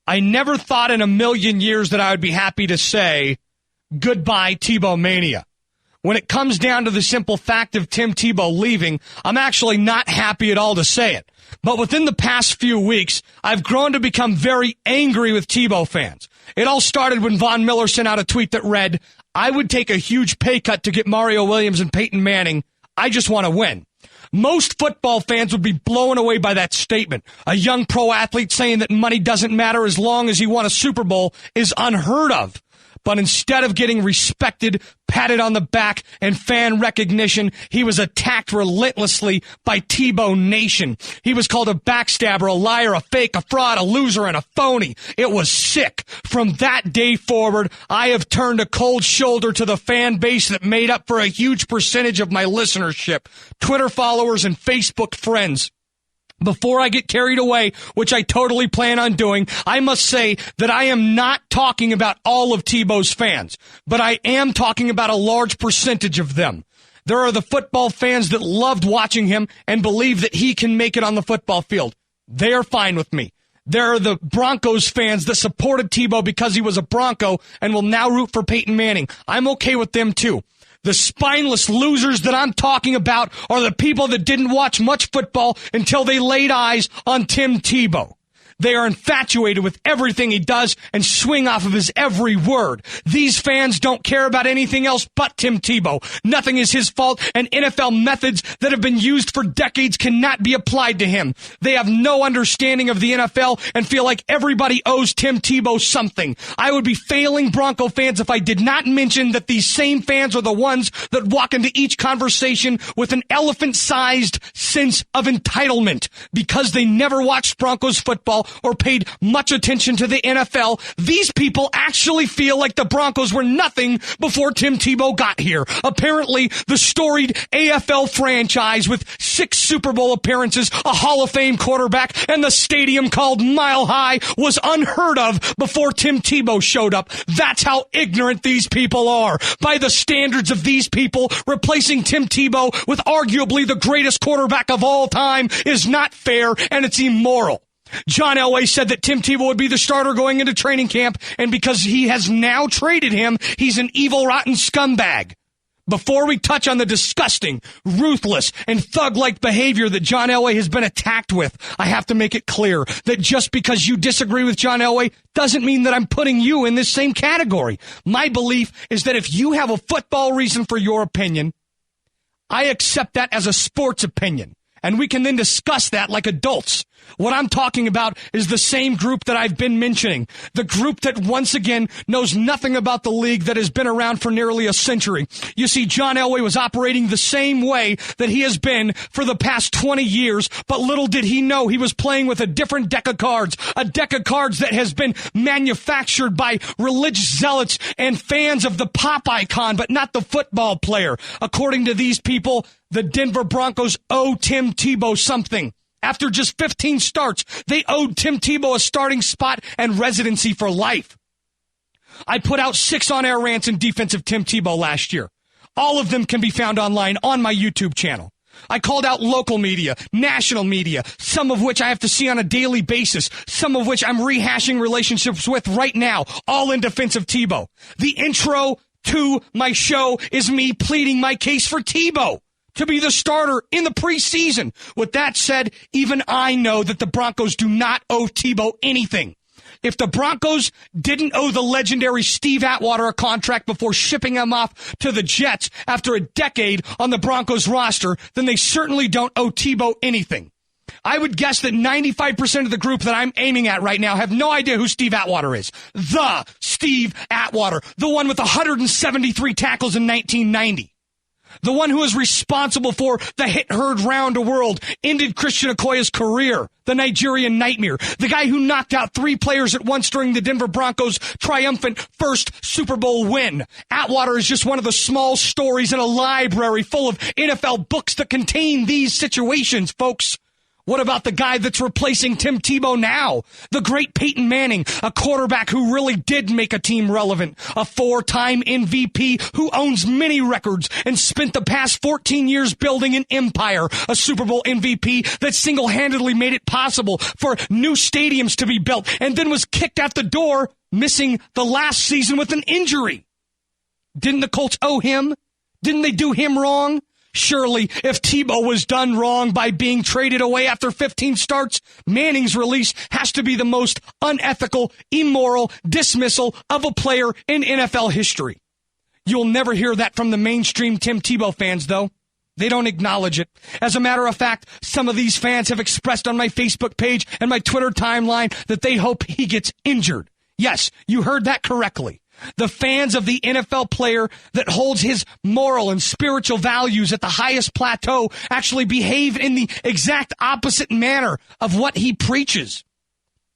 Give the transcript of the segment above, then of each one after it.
I never thought in a million years that I would be happy to say goodbye Tebow mania. When it comes down to the simple fact of Tim Tebow leaving, I'm actually not happy at all to say it. But within the past few weeks, I've grown to become very angry with Tebow fans. It all started when Von Miller sent out a tweet that read, "I would take a huge pay cut to get Mario Williams and Peyton Manning. I just want to win." Most football fans would be blown away by that statement. A young pro athlete saying that money doesn't matter as long as he won a Super Bowl is unheard of. But instead of getting respected, patted on the back, and fan recognition, he was attacked relentlessly by Tebow Nation. He was called a backstabber, a liar, a fake, a fraud, a loser, and a phony. It was sick. From that day forward, I have turned a cold shoulder to the fan base that made up for a huge percentage of my listenership, Twitter followers, and Facebook friends. Before I get carried away, which I totally plan on doing, I must say that I am not talking about all of Tebow's fans, but I am talking about a large percentage of them. There are the football fans that loved watching him and believe that he can make it on the football field. They are fine with me. There are the Broncos fans that supported Tebow because he was a Bronco and will now root for Peyton Manning. I'm okay with them too. The spineless losers that I'm talking about are the people that didn't watch much football until they laid eyes on Tim Tebow. They are infatuated with everything he does and swing off of his every word. These fans don't care about anything else but Tim Tebow. Nothing is his fault, and NFL methods that have been used for decades cannot be applied to him. They have no understanding of the NFL and feel like everybody owes Tim Tebow something. I would be failing Bronco fans if I did not mention that these same fans are the ones that walk into each conversation with an elephant-sized sense of entitlement. Because they never watched Broncos football or paid much attention to the NFL, these people actually feel like the Broncos were nothing before Tim Tebow got here. Apparently, the storied AFL franchise with 6 Super Bowl appearances, a Hall of Fame quarterback, and the stadium called Mile High was unheard of before Tim Tebow showed up. That's how ignorant these people are. By the standards of these people, replacing Tim Tebow with arguably the greatest quarterback of all time is not fair, and it's immoral. John Elway said that Tim Tebow would be the starter going into training camp, and because he has now traded him, he's an evil, rotten scumbag. Before we touch on the disgusting, ruthless, and thug-like behavior that John Elway has been attacked with, I have to make it clear that just because you disagree with John Elway doesn't mean that I'm putting you in this same category. My belief is that if you have a football reason for your opinion, I accept that as a sports opinion, and we can then discuss that like adults. What I'm talking about is the same group that I've been mentioning. The group that, once again, knows nothing about the league that has been around for nearly a century. You see, John Elway was operating the same way that he has been for the past 20 years, but little did he know he was playing with a different deck of cards, a deck of cards that has been manufactured by religious zealots and fans of the pop icon, but not the football player. According to these people, the Denver Broncos owe Tim Tebow something. After just 15 starts, they owed Tim Tebow a starting spot and residency for life. I put out 6 on-air rants in defense of Tim Tebow last year. All of them can be found online on my YouTube channel. I called out local media, national media, some of which I have to see on a daily basis, some of which I'm rehashing relationships with right now, all in defense of Tebow. The intro to my show is me pleading my case for Tebow to be the starter in the preseason. With that said, even I know that the Broncos do not owe Tebow anything. If the Broncos didn't owe the legendary Steve Atwater a contract before shipping him off to the Jets after a decade on the Broncos roster, then they certainly don't owe Tebow anything. I would guess that 95% of the group that I'm aiming at right now have no idea who Steve Atwater is. The Steve Atwater, the one with 173 tackles in 1990. The one who is responsible for the hit-herd round the world, ended Christian Okoye's career, the Nigerian Nightmare, the guy who knocked out 3 players at once during the Denver Broncos' triumphant first Super Bowl win. Atwater is just one of the small stories in a library full of NFL books that contain these situations, folks. What about the guy that's replacing Tim Tebow now? The great Peyton Manning, a quarterback who really did make a team relevant, a 4-time MVP who owns many records and spent the past 14 years building an empire, a Super Bowl MVP that single-handedly made it possible for new stadiums to be built and then was kicked out the door, missing the last season with an injury. Didn't the Colts owe him? Didn't they do him wrong? Surely, if Tebow was done wrong by being traded away after 15 starts, Manning's release has to be the most unethical, immoral dismissal of a player in NFL history. You'll never hear that from the mainstream Tim Tebow fans, though. They don't acknowledge it. As a matter of fact, some of these fans have expressed on my Facebook page and my Twitter timeline that they hope he gets injured. Yes, you heard that correctly. The fans of the NFL player that holds his moral and spiritual values at the highest plateau actually behave in the exact opposite manner of what he preaches.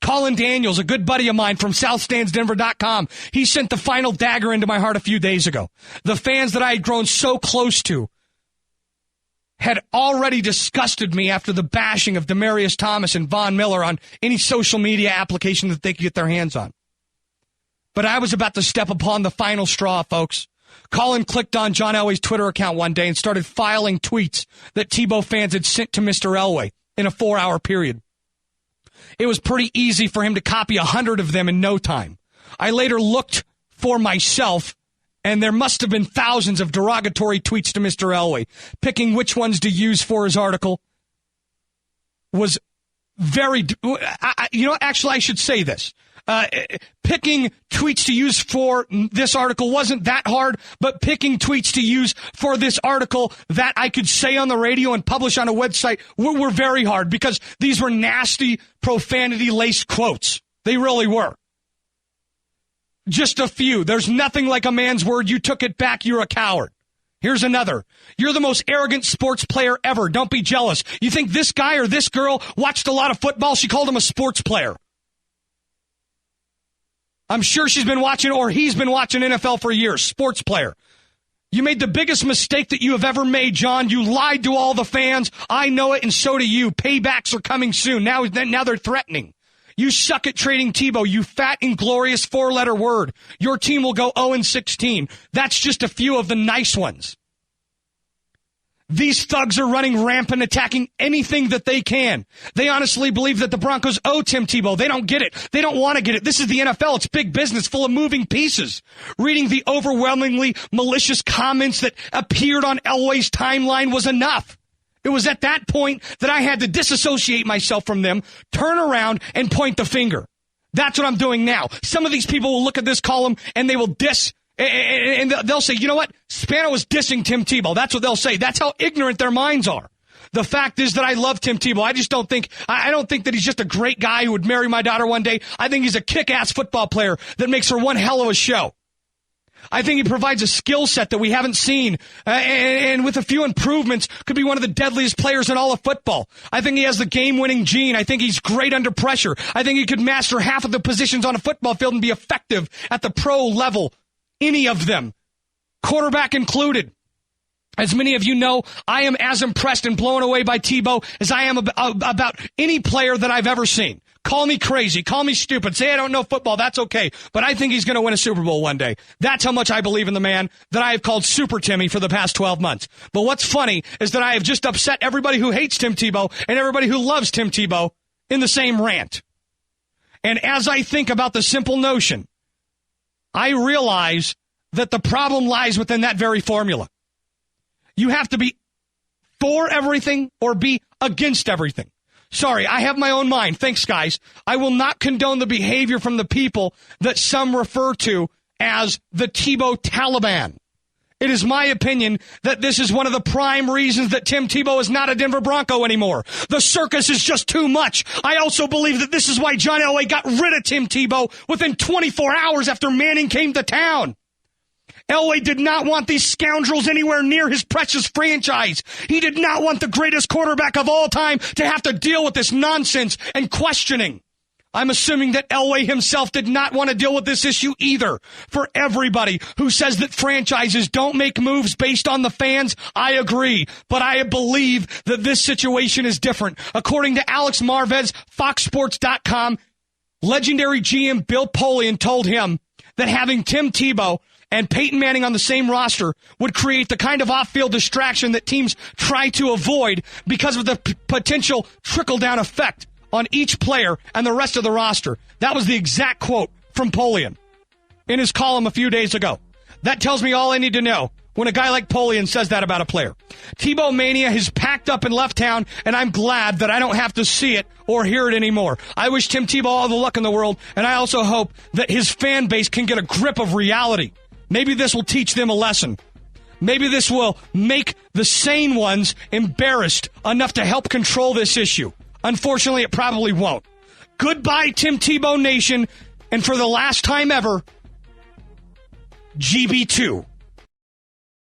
Colin Daniels, a good buddy of mine from SouthStandsDenver.com, he sent the final dagger into my heart a few days ago. The fans that I had grown so close to had already disgusted me after the bashing of Demaryius Thomas and Von Miller on any social media application that they could get their hands on. But I was about to step upon the final straw, folks. Colin clicked on John Elway's Twitter account one day and started filing tweets that Tebow fans had sent to Mr. Elway in a 4-hour period. It was pretty easy for him to copy 100 of them in no time. I later looked for myself, and there must have been thousands of derogatory tweets to Mr. Elway. Picking which ones to use for his article was very... actually, I should say this. Picking tweets to use for this article wasn't that hard, but picking tweets to use for this article that I could say on the radio and publish on a website were very hard because these were nasty, profanity-laced quotes. They really were. Just a few. There's nothing like a man's word. You took it back. You're a coward. Here's another. You're the most arrogant sports player ever. Don't be jealous. You think this guy or this girl watched a lot of football? She called him a sports player. I'm sure she's been watching, or he's been watching NFL for years. Sports player. You made the biggest mistake that you have ever made, John. You lied to all the fans. I know it, and so do you. Paybacks are coming soon. Now they're threatening. You suck at trading Tebow, you fat, inglorious 4-letter word. Your team will go 0-16. That's just a few of the nice ones. These thugs are running rampant, attacking anything that they can. They honestly believe that the Broncos owe Tim Tebow. They don't get it. They don't want to get it. This is the NFL. It's big business full of moving pieces. Reading the overwhelmingly malicious comments that appeared on Elway's timeline was enough. It was at that point that I had to disassociate myself from them, turn around, and point the finger. That's what I'm doing now. Some of these people will look at this column and they will diss. And they'll say, you know what? Spano is dissing Tim Tebow. That's what they'll say. That's how ignorant their minds are. The fact is that I love Tim Tebow. I don't think that he's just a great guy who would marry my daughter one day. I think he's a kick-ass football player that makes for one hell of a show. I think he provides a skill set that we haven't seen, and with a few improvements, could be one of the deadliest players in all of football. I think he has the game-winning gene. I think he's great under pressure. I think he could master half of the positions on a football field and be effective at the pro level. Any of them, quarterback included. As many of you know, I am as impressed and blown away by Tebow as I am about any player that I've ever seen. Call me crazy, call me stupid, say I don't know football, that's okay. But I think he's going to win a Super Bowl one day. That's how much I believe in the man that I have called Super Timmy for the past 12 months. But what's funny is that I have just upset everybody who hates Tim Tebow and everybody who loves Tim Tebow in the same rant. And as I think about the simple notion, I realize that the problem lies within that very formula. You have to be for everything or be against everything. Sorry, I have my own mind. Thanks, guys. I will not condone the behavior from the people that some refer to as the Tebow Taliban. It is my opinion that this is one of the prime reasons that Tim Tebow is not a Denver Bronco anymore. The circus is just too much. I also believe that this is why John Elway got rid of Tim Tebow within 24 hours after Manning came to town. Elway did not want these scoundrels anywhere near his precious franchise. He did not want the greatest quarterback of all time to have to deal with this nonsense and questioning. I'm assuming that Elway himself did not want to deal with this issue either. For everybody who says that franchises don't make moves based on the fans, I agree. But I believe that this situation is different. According to Alex Marvez, FoxSports.com, legendary GM Bill Polian told him that having Tim Tebow and Peyton Manning on the same roster would create the kind of off-field distraction that teams try to avoid because of the potential trickle-down effect on each player and the rest of the roster. That was the exact quote from Polian in his column a few days ago. That tells me all I need to know when a guy like Polian says that about a player. Tebow Mania has packed up and left town, and I'm glad that I don't have to see it or hear it anymore. I wish Tim Tebow all the luck in the world, and I also hope that his fan base can get a grip of reality. Maybe this will teach them a lesson. Maybe this will make the sane ones embarrassed enough to help control this issue. Unfortunately, it probably won't. Goodbye, Tim Tebow Nation, and for the last time ever, GB2.